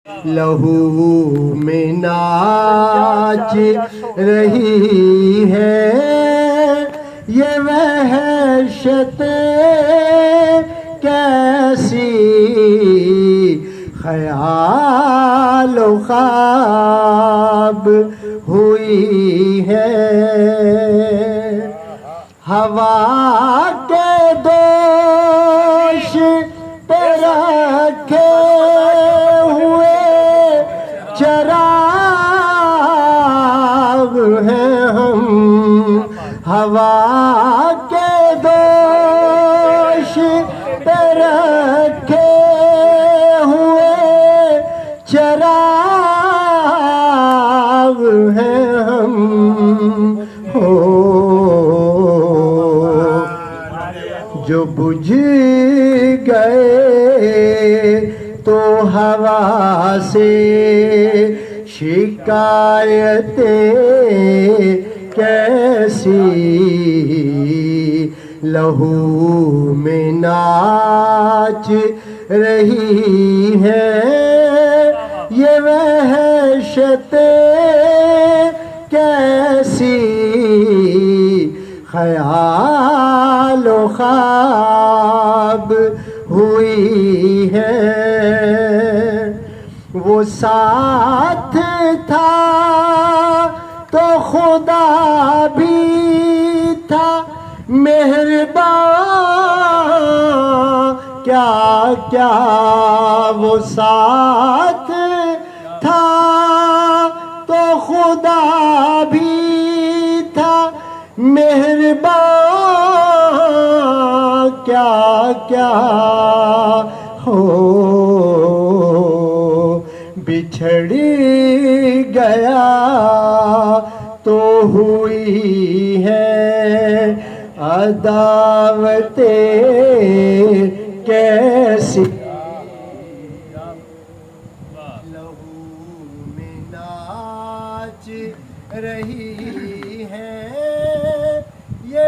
لہو میں ناچ رہی ہے یہ وحشت کیسی، خیال و خواب ہوئی ہے، ہوا کے دوش پہ رکھے ہوئے چراغ ہیں ہم، ہوا کے دوش پہ رکھے ہوئے چراغ ہیں ہم، جو بجھ گئے تو ہوا سے شکایتیں کیسی، لہو میں ناچ رہی ہے یہ وحشت کیسی، خیال و خواب ہوئی ہے، وہ ساتھ تھا تو خدا بھی تھا مہربان، کیا کیا وہ ساتھ تھا تو خدا بھی تھا مہربان، کیا کیا ہو بچھڑ گیا تو ہوئی ہے عداوتیں کیسی، لہو میں ناچ رہی ہے یہ